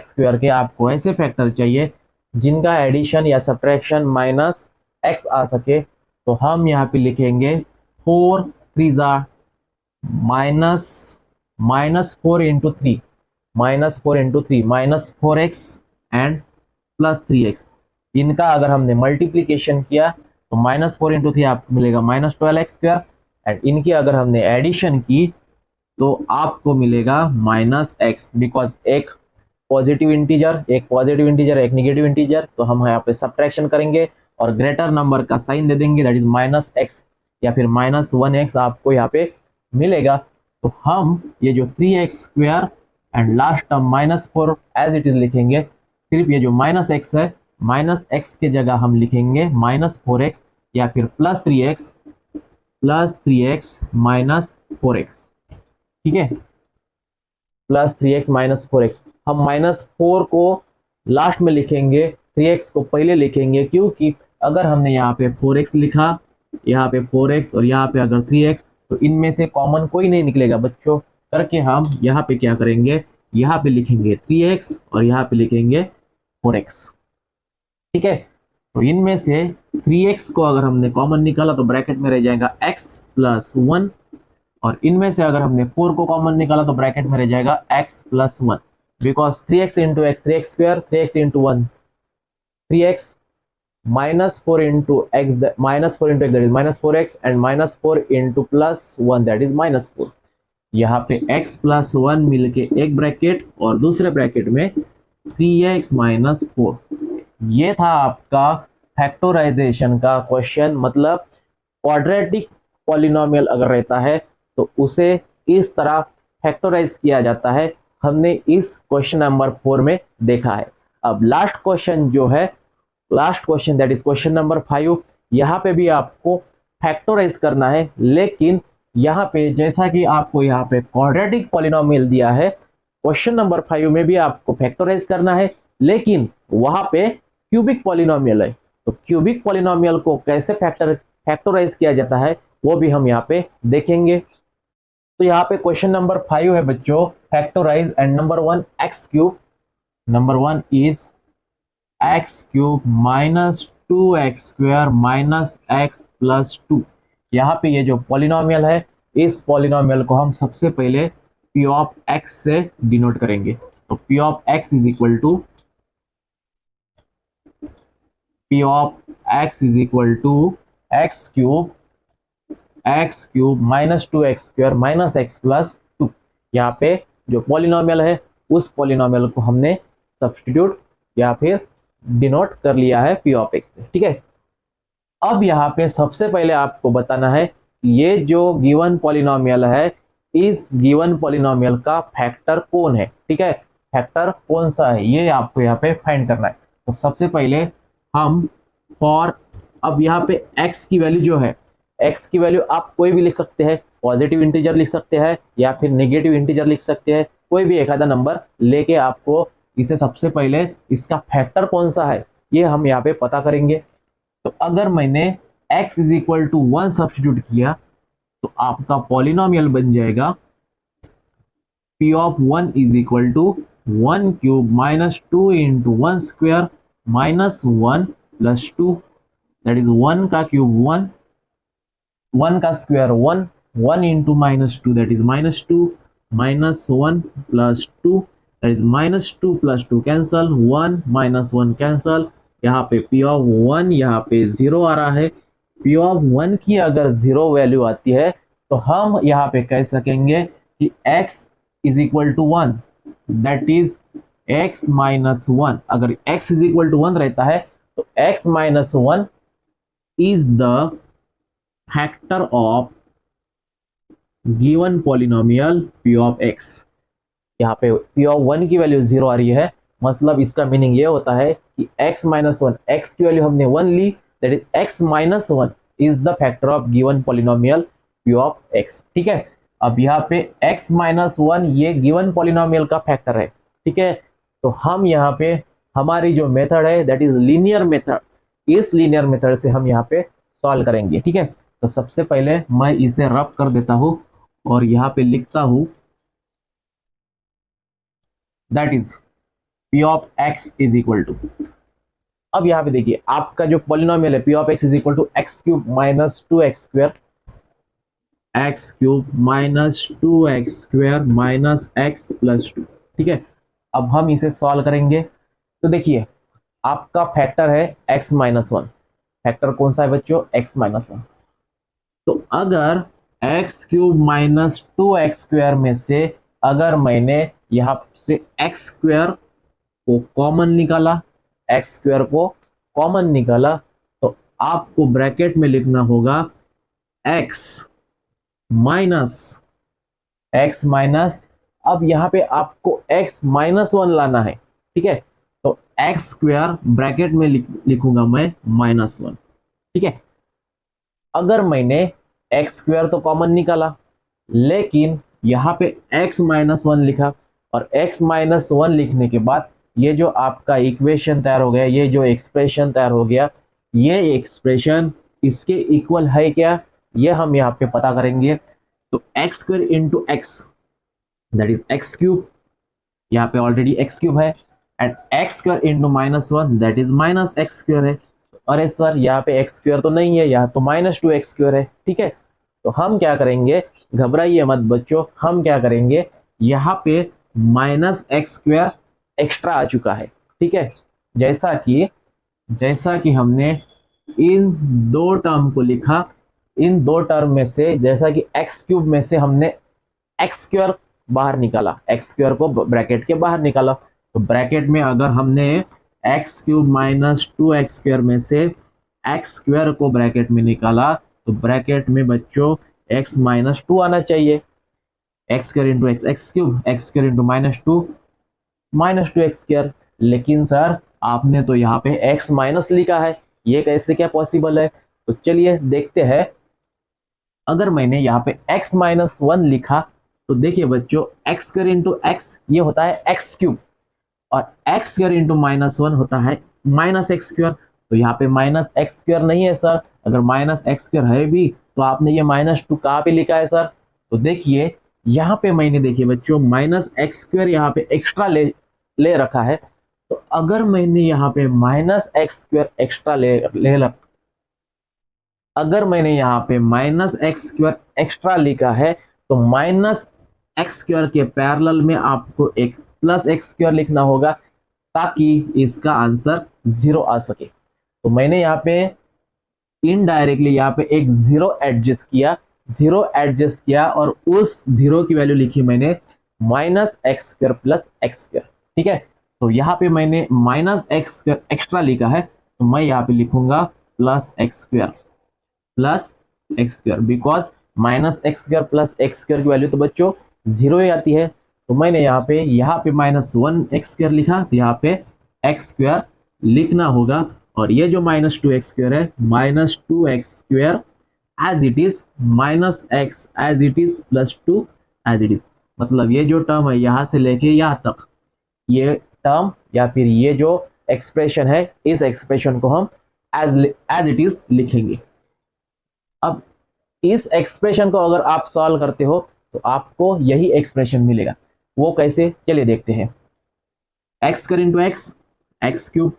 स्क्वायर के आपको ऐसे फैक्टर चाहिए जिनका एडिशन या सब्ट्रैक्शन -x आ सके। तो हम यहाँ पे लिखेंगे 4 3 जा -4 into 3 -4x and plus 3x। इनका अगर हमने मल्टीप्लीकेशन किया तो -4 इंटू 3 आपको मिलेगा -12x स्क्वायर एंड इनकी अगर हमने एडिशन की तो आपको मिलेगा -x बिकॉज एक पॉजिटिव इंटीजर एक निगेटिव इंटीजर, तो हम यहाँ पे सब्ट्रैक्शन करेंगे और ग्रेटर नंबर का साइन दे देंगे दैट इज -x या फिर -1x आपको यहाँ पे मिलेगा। तो हम ये जो 3x square and last term -4 as it is लिखेंगे, सिर्फ ये जो -x है -x के जगह हम लिखेंगे -4x या फिर प्लस 3x माइनस 4x, ठीक है, प्लस 3x माइनस 4x। हम -4 को लास्ट में लिखेंगे, 3x को पहले लिखेंगे, क्योंकि अगर हमने यहाँ पे 4x लिखा, यहाँ पे 4x और यहाँ पे अगर 3x, तो इनमें से कॉमन कोई नहीं निकलेगा बच्चों। करके हम यहाँ पे क्या करेंगे, यहाँ पे लिखेंगे 3x और यहाँ पे लिखेंगे 4x, ठीक है। तो इनमें से 3x को अगर हमने कॉमन निकाला तो ब्रैकेट में रह जाएगा x प्लस 1 और इनमें से अगर हमने 4 को कॉमन निकाला तो ब्रैकेट में रह जाएगा x plus 1 because 3x into x 3x square 3x into 1 3x -4 into x, -4 into x that is -4x and -4 into +1 that is -4। यहाँ पे x प्लस 1 मिलके एक ब्रैकेट और दूसरे ब्रैकेट में 3x -4। ये था आपका फैक्टराइजेशन का क्वेश्चन। मतलब क्वाड्रेटिक पॉलिनोमियल अगर रहता है तो उसे इस तरह फैक्टराइज किया जाता है। हमने इस क्वेश्चन नंबर 4 में देखा है। अब लास्ट क्वेश्चन जो है, last question that is question number 5, यहाँ पे भी आपको फैक्टराइज करना है, लेकिन यहाँ पे जैसा कि आपको यहाँ पे क्वाड्रेटिक पॉलिनोमियल दिया है, क्वेश्चन नंबर 5 में भी आपको फैक्टराइज करना है, लेकिन वहां पे क्यूबिक पॉलिनोमियल है। तो क्यूबिक पॉलिनोमियल को कैसे फैक्टराइज किया जाता है वो भी हम यहाँ पे देखेंगे। तो यहाँ पे क्वेश्चन नंबर 5 है बच्चों, factorise and number 1 x cube, number 1 is x cube -2x² -x + 2। यहाँ पे ये जो पॉलिनोमियल है, इस पॉलिनोमियल को हम सबसे पहले p ऑफ x से डिनोट करेंगे। तो p of x is equal to x cube -2x² -x + 2। यहाँ पे जो पॉलिनोमियल है उस पॉलिनोमियल को हमने सब्स्टिट्यूट या फिर डिनोट कर लिया है p ऑफ x से। ठीक है, अब यहाँ पे सबसे पहले आपको बताना है ये जो गिवन पॉलिनोमियल है, इस गिवन पॉलिनोमियल का फैक्टर कौन है। ठीक है, फैक्टर कौन सा है ये आपको यहाँ पे फाइंड करना है। तो सबसे पहले हम अब यहाँ पे x की वैल्यू जो है, x की वैल्यू आप कोई भी लिख सकते हैं, पॉजिटिव इंटीजर लिख सकते हैं या फिर नेगेटिव इंटीजर लिख सकते हैं, कोई भी एक आधा नंबर लेके आपको इसे सबसे पहले इसका फैक्टर कौन सा है ये हम यहाँ पे पता करेंगे। तो अगर मैंने x is equal to 1 substitute किया तो आपका पॉलिनोमियल बन जाएगा p of 1 is equal to 1 cube -2 into 1² -1 + 2 that is 1 का क्यूब 1, 1 का square 1, 1 into -2 that is -2 -1 + 2 that is -2 + 2 cancel, 1 -1 cancel. यहाँ पे p ऑफ 1 यहाँ पे 0 आ रहा है। p ऑफ 1 की अगर 0 वैल्यू आती है तो हम यहाँ पे कह सकेंगे कि x is equal to 1 that is x -1। अगर x इज इक्वल टू 1 रहता है तो x -1 is the factor of given polynomial p of x। यहाँ पे p ऑफ 1 की वैल्यू 0 आ रही है, मतलब इसका मीनिंग ये होता है कि x -1, x की वैल्यू हमने 1 ली, that is x -1 is the factor of given polynomial p of x। ठीक है, अब यहाँ पे x -1 ये गिवन पॉलिनोमियल का फैक्टर है। ठीक है, तो हम यहाँ पे हमारी जो मेथड है दैट इज लीनियर मेथड, इस लीनियर मेथड से हम यहाँ पे सॉल्व करेंगे। ठीक है, तो सबसे पहले मैं इसे रब कर देता हूं और यहाँ पे लिखता हूं that is p of x is equal to, अब यहाँ पे देखिए आपका जो पॉलिनोमियल है p of x is equal to x cube -2x² -x + 2। ठीक है, अब हम इसे सॉल्व करेंगे। तो देखिए आपका फैक्टर है x -1, फैक्टर कौन सा है बच्चों, x -1। तो अगर x क्यूब -2x² में से अगर मैंने यहाँ से x² को कॉमन निकाला, x² को कॉमन निकाला, तो आपको ब्रैकेट में लिखना होगा x माइनस, अब यहाँ पे आपको x -1 लाना है। ठीक है, तो x² ब्रैकेट में लिखूंगा मैं -1। ठीक है, अगर मैंने x² तो कॉमन निकाला, लेकिन यहाँ पे x -1 लिखा, और x -1 लिखने के बाद ये जो आपका इक्वेशन तैयार हो गया, ये जो एक्सप्रेशन तैयार हो गया, ये एक्सप्रेशन इसके इक्वल है क्या, ये हम यहाँ पे पता करेंगे। तो x² into x that is x cube, यहाँ पे ऑलरेडी x क्यूब है, and x² into -1 that is -x² है। अरे सर यहाँ पे x² तो नहीं है, यहाँ तो -2x² है। ठीक है, तो हम क्या करेंगे, घबराइए मत बच्चों, हम क्या करेंगे, यहाँ पे -x² एक्स्ट्रा आ चुका है। ठीक है, जैसा कि जैसा कि हमने इन दो टर्म को लिखा, इन दो टर्म में से जैसा कि एक्स क्यूब में से हमने एक्स स्क्वायर बाहर निकाला, एक्स स्क्वायर को ब्रैकेट के बाहर निकाला, तो ब्रैकेट में अगर हमने x cube minus 2x square में से एक्स स्क्वायर को ब्रैकेट में निकाला, तो ब्रैकेट में बच्चों x माइनस 2 आना चाहिए। X square into x x cube, x square into minus two x square. लेकिन सर आपने तो यहाँ पे x माइनस लिखा है, ये कैसे क्या पॉसिबल है? तो चलिए देखते हैं। अगर मैंने यहाँ पे x माइनस 1 लिखा तो देखिए बच्चों एक्स स्क्वायर इंटू एक्स ये होता है एक्स क्यूब, और एक्स स्क्वायर इंटू माइनस 1 होता है माइनस एक्स स्क्वायर। तो यहाँ पे माइनस एक्स स्क्वायर नहीं है सर, अगर माइनस एक्स स्क्वायर है भी तो आपने ये माइनस 2 कहाँ पे लिखा है सर? तो देखिए यहाँ पे मैंने, देखिए बच्चों माइनस एक्स स्क्वायर यहाँ पे एक्स्ट्रा ले रखा है, तो अगर मैंने यहाँ पे माइनस एक्स स्क्वायर एक्स्ट्रा अगर मैंने यहाँ पे माइनस एक्स स्क्वायर एक्स्ट्रा लिखा है, तो माइनस एक्स स्क्वायर के पैरेलल में आपको एक प्लस एक्स स्क्वायर लिखना होगा ताकि इसका आंसर 0 आ सके। तो मैंने यहाँ पे इनडायरेक्टली यहाँ पे एक जीरो एडजस्ट किया और उस जीरो की वैल्यू लिखी मैंने minus x square plus x square. ठीक है, तो यहाँ पे मैंने माइनस एक्स स्क्वायर एक्स्ट्रा लिखा है, तो मैं यहाँ पे लिखूंगा plus x square because minus x square plus x square की वैल्यू तो बच्चों 0 ही आती है। तो मैंने यहाँ पे माइनस 1 एक्स स्क्वायर लिखा, तो यहाँ पे एक्स स्क्वायर लिखना होगा, और ये जो माइनस 2 एक्स स्क्वायर है, minus 2 x square as it is minus x as it is plus 2 as it is. मतलब ये जो टर्म है यहाँ से लेके यहाँ तक, ये टर्म या फिर ये जो एक्सप्रेशन है, इस एक्सप्रेशन को हम एज इट इज लिखेंगे। अब इस एक्सप्रेशन को अगर आप सॉल्व करते हो तो आपको यही एक्सप्रेशन मिलेगा। वो कैसे, चलिए देखते हैं। X square into x x cube,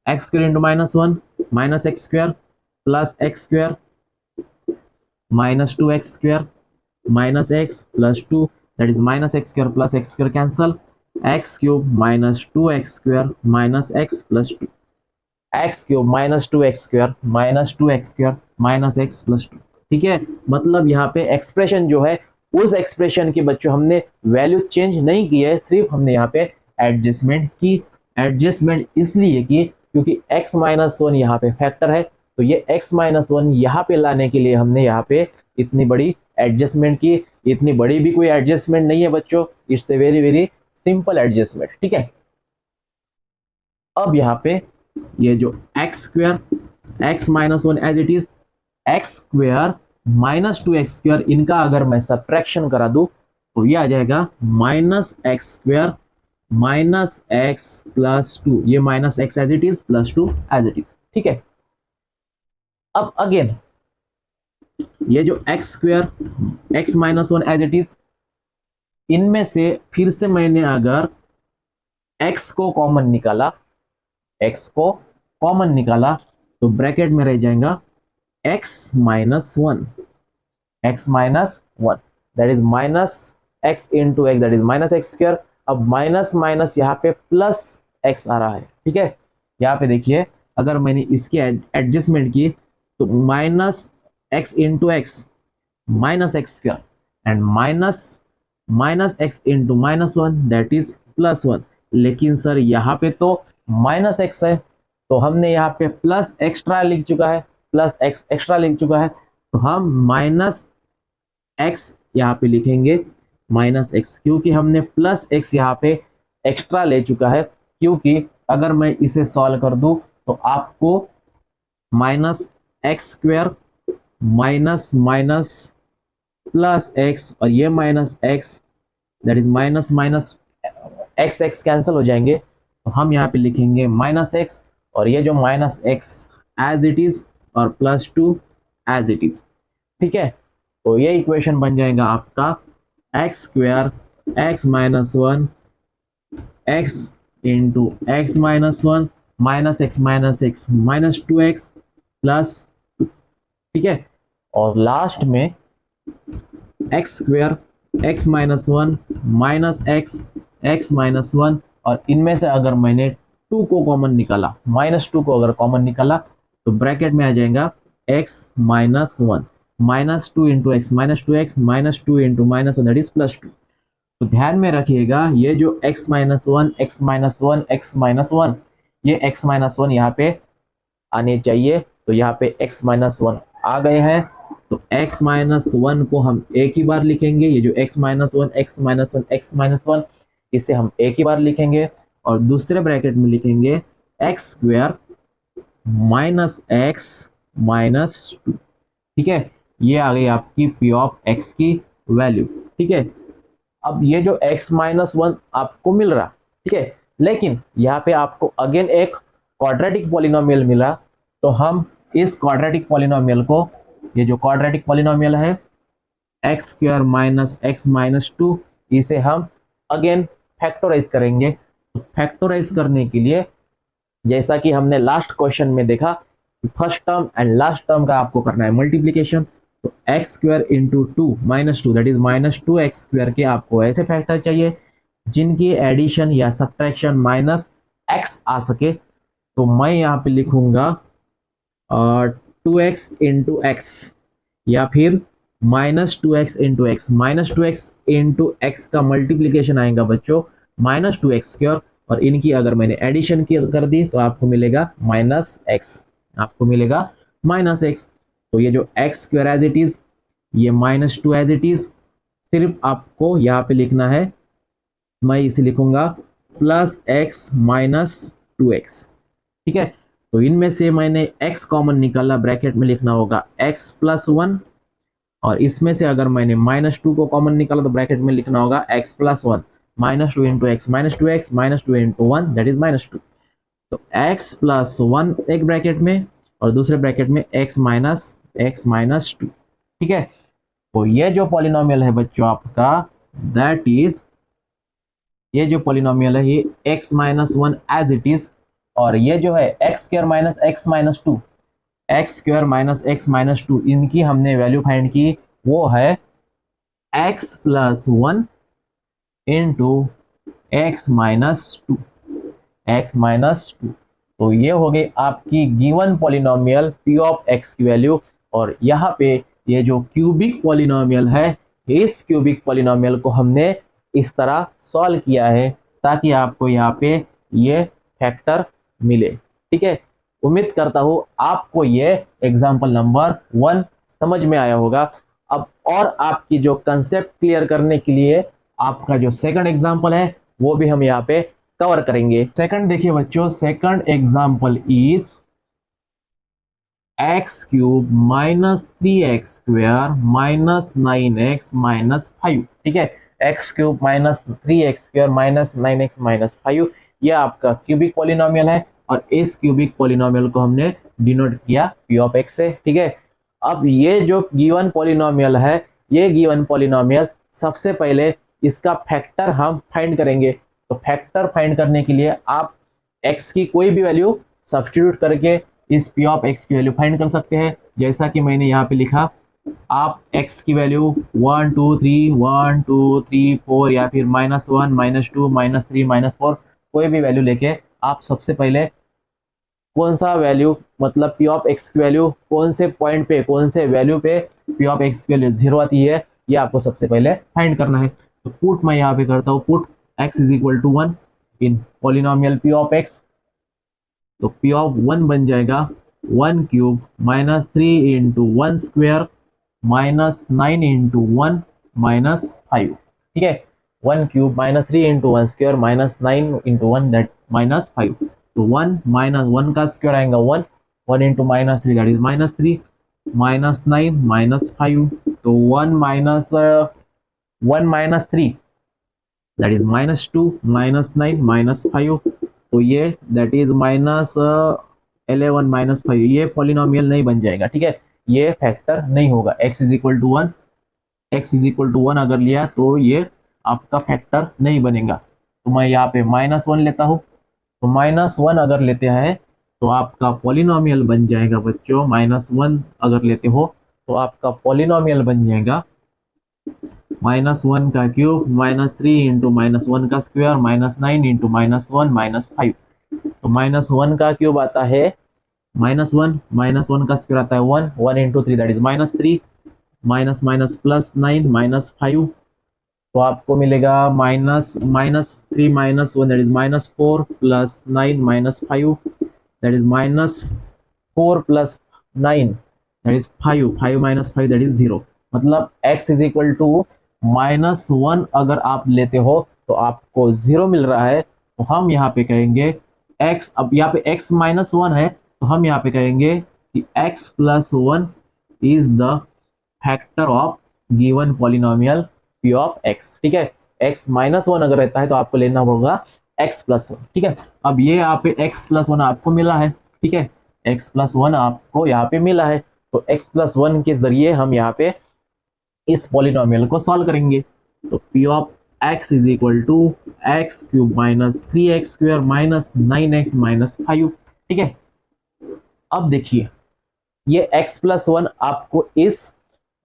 x square into minus 1 minus x square plus x square minus 2 x square minus x plus 2, that is minus x square plus x square cancel, x cube minus 2 x square minus x plus 2, x cube minus 2 x square minus 2 x square minus x plus 2। ठीक है, मतलब यहाँ पे expression जो है उस expression की बच्चों हमने वैल्यू चेंज नहीं की है, सिर्फ हमने यहाँ पे एडजस्टमेंट की। एडजस्टमेंट इसलिए की क्योंकि x माइनस 1 यहाँ पे फैक्टर है, तो ये x माइनस 1 यहाँ पे लाने के लिए हमने यहाँ पे इतनी बड़ी एडजस्टमेंट की। इतनी बड़ी भी कोई एडजस्टमेंट नहीं है बच्चों, it's a very very simple adjustment. ठीक है, अब यहाँ पे ये जो x square x minus 1 as it is, x square minus 2 x square, इनका अगर मैं सब्ट्रैक्शन करा दूं तो ये आ जाएगा minus x square minus x plus 2, ये minus x as it is plus 2 as it is. ठीक है, अब अगेन ये जो x square x minus 1 as it is, इनमें से फिर से मैंने अगर एक्स को कॉमन निकाला तो ब्रैकेट में रह जाएगा x minus 1 that is minus x into x that is minus x square. अब माइनस माइनस यहाँ पे प्लस एक्स आ रहा है। ठीक है, यहाँ पे देखिए अगर मैंने इसकी एडजस्टमेंट की तो minus x into x minus x square and minus x into minus 1 that is plus 1। लेकिन सर यहाँ पे तो माइनस एक्स है, तो हमने यहाँ पे प्लस एक्स्ट्रा लिख चुका है, प्लस एक्स एक्स्ट्रा लिख चुका है, तो हम माइनस एक्स यहाँ पे लिखेंगे माइनस एक्स, क्योंकि हमने प्लस एक्स यहाँ पे एक्स्ट्रा ले चुका है। क्योंकि अगर मैं इसे सॉल्व कर दूं तो आपको minus x square minus minus plus x और ये minus x that is minus minus x x cancel हो जाएंगे, तो हम यहाँ पे लिखेंगे माइनस एक्स और ये जो minus x as it is और प्लस 2 एज इट इज। ठीक है, तो ये इक्वेशन बन जाएगा आपका x square x minus 1 x into x minus 1 minus x minus 2x plus 2। ठीक है, और लास्ट में x square x minus 1 minus x x minus 1, और इनमें से अगर मैंने टू को कॉमन निकाला, -2 को अगर कॉमन निकाला तो ब्रैकेट में आ जाएगा x minus 1, -2 into x minus 2x minus 2 into minus 1 that is +2। तो ध्यान में रखिएगा ये जो x minus 1 x minus 1 x minus 1, ये x माइनस 1 यहाँ पे आने चाहिए, तो यहाँ पे x माइनस 1 आ गए हैं। तो x माइनस 1 को हम एक ही बार लिखेंगे, ये जो x minus 1 x minus 1 x minus 1 इसे हम एक ही बार लिखेंगे और दूसरे ब्रैकेट में लिखेंगे x square minus x minus 2। ठीक है, ये आ गई आपकी p ऑफ x की वैल्यू। ठीक है, अब ये जो x माइनस 1 आपको मिल रहा, ठीक है, लेकिन यहाँ पे आपको अगेन एक क्वाड्रेटिक पॉलिनोमियल मिला, तो हम इस क्वाड्रेटिक पॉलिनोमियल को, ये जो क्वाड्रेटिक पॉलिनोमियल है x square minus x minus 2, इसे हम अगेन फैक्टराइज करेंगे। तो फैक्टराइज करने के लिए जैसा कि हमने लास्ट क्वेश्चन में देखा, first term and last term का आपको करना है मल्टीप्लीकेशन। तो x square into 2 minus 2 that is -2x square के आपको ऐसे फैक्टर चाहिए जिनकी एडिशन या सब्ट्रैक्शन माइनस x आ सके। तो मैं यहाँ पे लिखूंगा 2x इंटू एक्स या फिर -2x into x. -2x into x का मल्टीप्लीकेशन आएगा बच्चों -2x स्क्वायर, और इनकी अगर मैंने एडिशन कर दी तो आपको मिलेगा -x, आपको मिलेगा -x। तो ये जो x square as it is, ये -2 एज इट इज, सिर्फ आपको यहाँ पे लिखना है, मैं इसे लिखूंगा +x माइनस 2x। ठीक है, तो इनमें से मैंने x कॉमन निकाला, ब्रैकेट में लिखना होगा x प्लस 1, और इसमें से अगर मैंने -2 को कॉमन निकाला तो ब्रैकेट में लिखना होगा x plus 1, -2 into x minus 2x minus 2 into 1 that is -2। तो x प्लस 1 एक ब्रैकेट में और दूसरे ब्रैकेट में x माइनस 2। ठीक है, तो ये जो पॉलिनोमियल है बच्चों आपका, दैट इज, ये जो पॉलिनोमियल है ये x minus 1 as it is, और ये जो है x square minus x minus 2, x square minus x minus 2, इनकी हमने वैल्यू फाइंड की, वो है x plus 1 into x minus 2, x minus 2। तो ये हो गई आपकी given polynomial p of x की वैल्यू। और यहाँ पे ये जो क्यूबिक पॉलिनोमियल है, इस क्यूबिक पॉलिनोमियल को हमने इस तरह सॉल्व किया है ताकि आपको यहाँ पे ये फैक्टर मिले। ठीक है, उम्मीद करता हूँ आपको ये एग्जाम्पल नंबर 1 समझ में आया होगा। अब और आपकी जो कंसेप्ट क्लियर करने के लिए आपका जो सेकंड एग्जाम्पल है वो भी हम यहाँ पे कवर करेंगे। सेकंड देखिए बच्चों, second example is x cube minus 3x square minus 9x minus 5। ठीक है, x cube minus 3x square minus 9x minus 5, यह आपका क्यूबिक पॉलिनोमियल है, और इस क्यूबिक पॉलिनोमियल को हमने डिनोट किया p ऑफ x से। ठीक है, अब ये जो गिवन पॉलिनोमियल है, ये गिवन पॉलिनोमियल सबसे पहले इसका फैक्टर हम फाइंड करेंगे। तो फैक्टर फाइंड करने के लिए आप x की कोई भी वैल्यू सब्स्टिट्यूट करके इस p ऑफ x की वैल्यू फाइंड कर सकते हैं। जैसा कि मैंने यहाँ पे लिखा, आप x की वैल्यू 1 2 3 1 2 3 4 या फिर -1 -2 -3 -4 कोई भी वैल्यू लेके आप सबसे पहले कौन सा वैल्यू, मतलब p ऑफ x की वैल्यू कौन से पॉइंट पे, कौन से वैल्यू पे p ऑफ x की वैल्यू 0 आती है, ये आपको सबसे पहले फाइंड करना है। तो पुट मैं यहाँ पे करता हूँ, put x is equal to 1 in polynomial p of x। तो p ऑफ 1 बन जाएगा 1 cube minus 3 into 1 square minus 9 into 1 minus 5। ठीक है, 1 cube minus 3 into 1 square minus 9 into 1 that minus 5। तो 1 माइनस 1 का स्क्वायर आएगा 1, 1 into minus 3 that is minus 3, minus 9 minus 5। तो 1 minus 3 that is minus 2 minus 9 minus 5। तो ये दैट इज माइनस 11 माइनस 5, ये polynomial नहीं बन जाएगा। ठीक है, ये फैक्टर नहीं होगा। x is equal to 1, x is equal to 1 अगर लिया तो ये आपका फैक्टर नहीं बनेगा। तो मैं यहाँ पे -1 लेता हूँ। तो -1 अगर लेते हैं तो आपका पॉलिनोमियल बन जाएगा बच्चों, -1 अगर लेते हो तो आपका पॉलिनोमियल बन जाएगा -1 का क्यूब -3 इंटू -1 का स्क्वायर -9 इंटू -1 -5। तो -1 का क्यूब आता है -1 का स्क्वायर आता है 1 into 3 that is -3 minus minus plus 9 -5 तो आपको मिलेगा -3 -1 that is -4 plus 9 -5 that is -4 plus 9 that is 5 -5 that is 0। मतलब x इज इक्वल टू -1 अगर आप लेते हो तो आपको 0 मिल रहा है। तो हम यहाँ पे कहेंगे x, अब यहाँ पे x -1 है तो हम यहाँ पे कहेंगे कि x + 1 is the factor of given polynomial p of x। ठीक है, x -1 अगर रहता है तो आपको लेना होगा x + 1। ठीक है, अब ये यहाँ पे x + 1 आपको मिला है। ठीक है, x + 1 आपको यहाँ पे मिला है तो x + 1 के जरिए हम यहाँ पे इस पॉलिनोमियल को सॉल्व करेंगे। तो p of x is equal to x³ - 3x² - 9x - 5। ठीक है, अब देखिए ये x + 1 आपको इस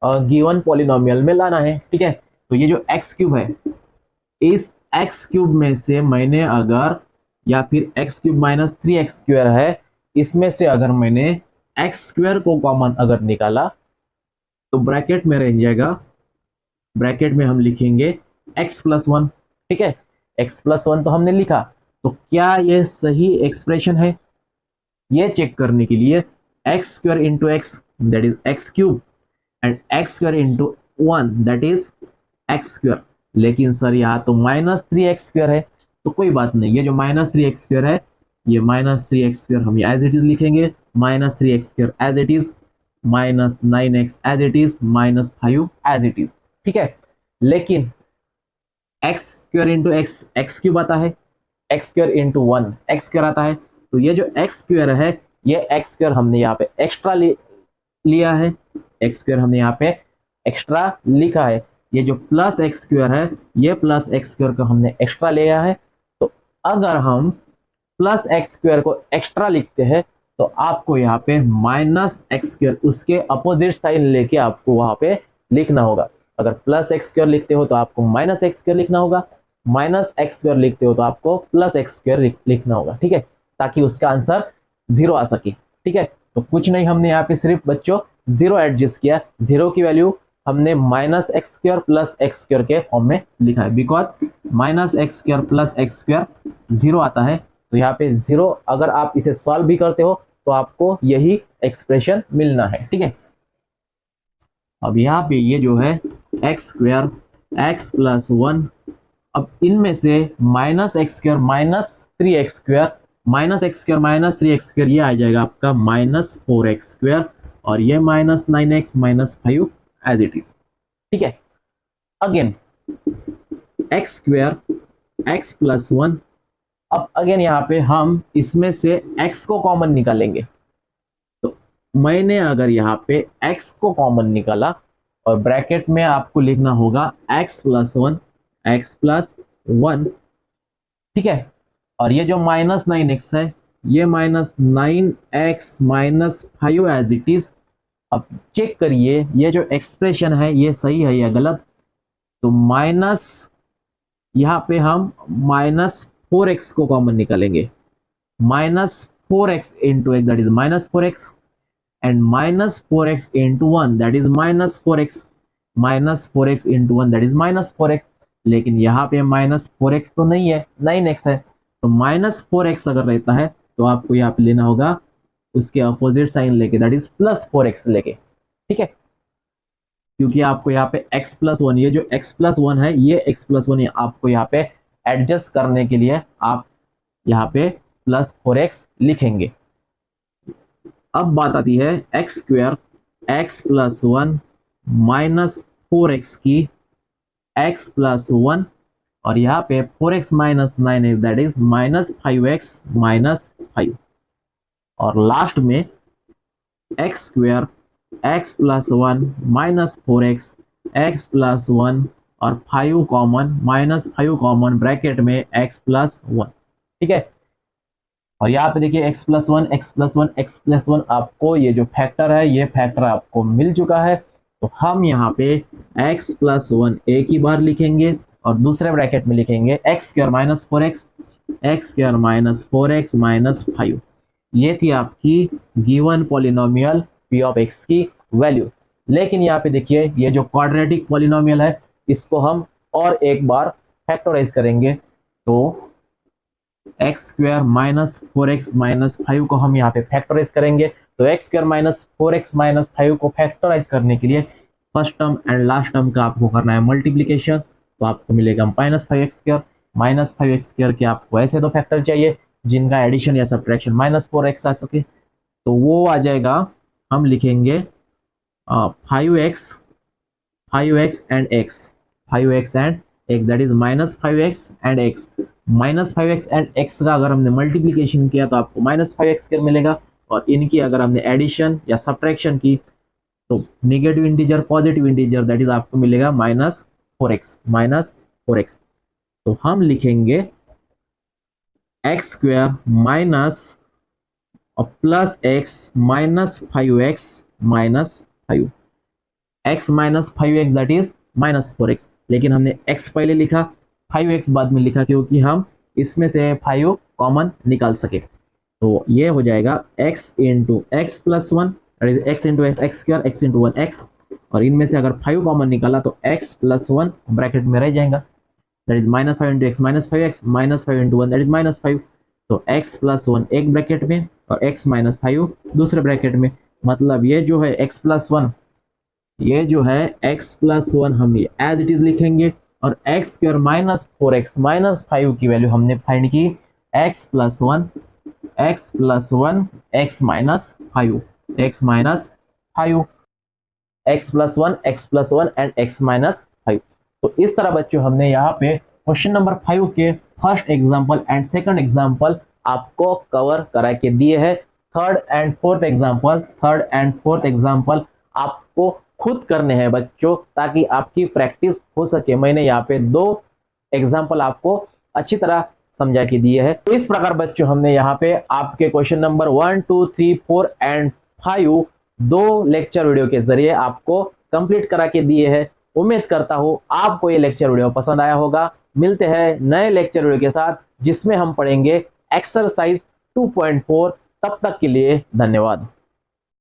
गिवन पॉलिनोमियल में लाना है। ठीक है, तो ये जो x³ है इस x³ में से मैंने अगर, या फिर x³ - 3x² है इसमें से अगर मैंने x² को कॉमन अगर निकाला तो ब्रैकेट में रह जाएगा, ब्रैकेट में हम लिखेंगे x + 1। ठीक है, x + 1 तो हमने लिखा, तो क्या ये सही एक्सप्रेशन है ये चेक करने के लिए x² into x that is x³ and x² into 1 that is x²। लेकिन सर यहाँ तो -3x² है, तो कोई बात नहीं, ये जो -3x² है ये -3x² हम एज इट इज लिखेंगे, -3x² as it is, -9x as it is, -5 as it is. ठीक है, लेकिन x² इंटू x x³ आता है, x² इंटू 1 x² आता है, तो ये जो x² है ये x² हमने यहाँ पे एक्स्ट्रा लिया है, x² हमने यहाँ पे एक्स्ट्रा लिखा है। ये जो प्लस x² है ये प्लस x² को हमने एक्स्ट्रा लिया है। तो अगर हम प्लस x² को एक्स्ट्रा लिखते हैं तो आपको यहाँ पे -x² उसके अपोजिट साइन लेके आपको वहां पे लिखना होगा। अगर प्लस x² लिखते हो तो आपको -x² लिखना होगा, -x² लिखते हो तो आपको +x² लिखना होगा। ठीक है, ताकि उसका आंसर 0 आ सके। ठीक है, तो कुछ नहीं, हमने यहाँ पे सिर्फ बच्चों 0 एडजस्ट किया, 0 की वैल्यू हमने -x² + x² के फॉर्म में लिखा है, बिकॉज -x² + x² 0 आता है। तो यहाँ पे 0 अगर आप इसे सॉल्व भी करते हो तो आपको यही एक्सप्रेशन मिलना है। ठीक है, अब यहाँ पे ये जो है x² x + 1, अब इनमें से -x² - 3x² -x² - 3x² ये आ जाएगा आपका -4x² और ये -9x - 5 एज इट इज। ठीक है, अगेन x² x + 1, अब अगेन यहाँ पे हम इसमें से x को कॉमन निकालेंगे। तो मैंने अगर यहाँ पे x को कॉमन निकाला और ब्रैकेट में आपको लिखना होगा x + 1 x + 1। ठीक है, और ये जो -9x है ये -9x - 5 एज इट इज। अब चेक करिए ये जो एक्सप्रेशन है ये सही है या गलत। तो माइनस यहाँ पे हम -4x को कॉमन निकालेंगे, -4x into x that is -4x and -4x into 1 that is -4x, -4x into 1 that is -4x। लेकिन यहाँ पे -4x तो नहीं है, 9x है, तो -4x अगर रहता है तो आपको यहाँ पे लेना होगा उसके अपोजिट साइन लेके दैट इज +4x लेके। ठीक है, क्योंकि आपको यहाँ पे x + 1, ये जो x + 1 है ये x + 1 आपको यहाँ पे एडजस्ट करने के लिए आप यहाँ पे +4x लिखेंगे। अब बात आती है x² x + 1 -4x की x + 1 और यहाँ पे 4x - 9x that is -5x - 5 और लास्ट में x² x + 1 -4x x + 1 और 5 कॉमन, -5 कॉमन, ब्रैकेट में x + 1। ठीक है, और यहाँ पे देखिए x + 1 x + 1 x + 1 आपको ये जो फैक्टर है ये फैक्टर आपको मिल चुका है। तो हम यहाँ पे x + 1 एक ही बार लिखेंगे और दूसरे ब्रैकेट में लिखेंगे x² - 4x x square minus 4x minus 5। ये थी आपकी given polynomial p of x की वैल्यू। लेकिन यहाँ पे देखिए ये जो क्वाड्रेटिक पॉलिनोमियल है इसको हम और एक बार फैक्टराइज करेंगे, तो x square minus 4x minus 5 को हम यहाँ पे फैक्टराइज करेंगे। तो x square minus 4x minus 5 को फैक्टराइज करने के लिए first term and last term का आपको करना है मल्टीप्लीकेशन। तो आपको मिलेगा माइनस 5x स्क्वायर के आपको ऐसे दो फैक्टर चाहिए जिनका एडिशन या सब्ट्रैक्शन माइनस 4x आ सके। तो वो आ जाएगा, हम लिखेंगे 5x and x, 5x and x, that is minus 5x and x। Minus 5x and x का अगर हमने मल्टीप्लीकेशन किया तो आपको माइनस 5x स्क्वायर मिलेगा, और इनकी अगर हमने एडिशन या सब्ट्रैक्शन की तो negative integer positive integer that is आपको मिलेगा माइनस 4x। तो हम लिखेंगे x square minus plus x minus 5x minus 5, x minus 5x that is minus 4x। लेकिन हमने x पहले लिखा, 5x बाद में लिखा, क्योंकि हम इसमें से 5 कॉमन निकाल सके। तो ये हो जाएगा x into x plus 1, x into x square, x into 1x, और इनमें से अगर 5 कॉमन निकाला तो x प्लस 1 ब्रैकेट में रह जाएगा, that is minus 5 into x minus 5x minus 5 into 1 that is minus 5। तो x प्लस 1 एक ब्रैकेट में और x माइनस 5 दूसरे ब्रैकेट में। मतलब ये जो है x प्लस 1, ये जो है x प्लस 1 हम ये एज इट इज लिखेंगे, और x square minus 4x minus 5 की वैल्यू हमने फाइंड की x plus 1 x minus 5 x minus 5 x plus 1 and x minus 5। तो इस तरह बच्चों हमने यहाँ पे क्वेश्चन नंबर 5 के first example and second example आपको कवर करा के दिए हैं। थर्ड एंड फोर्थ एग्जाम्पल आपको खुद करने हैं बच्चों, ताकि आपकी प्रैक्टिस हो सके। मैंने यहाँ पे 2 एग्जाम्पल आपको अच्छी तरह समझा के दिए हैं। इस प्रकार बच्चों हमने यहाँ पे आपके question number 1, 2, 3, 4 and 5 2 lecture video के जरिए आपको कंप्लीट करा के दिए हैं। उम्मीद करता हूँ आपको ये लेक्चर वीडियो पसंद आया होगा। मिलते हैं नए लेक्चर वीडियो के साथ जिसमें हम पढ़ेंगे एक्सरसाइज 2.4। तब तक के लिए धन्यवाद।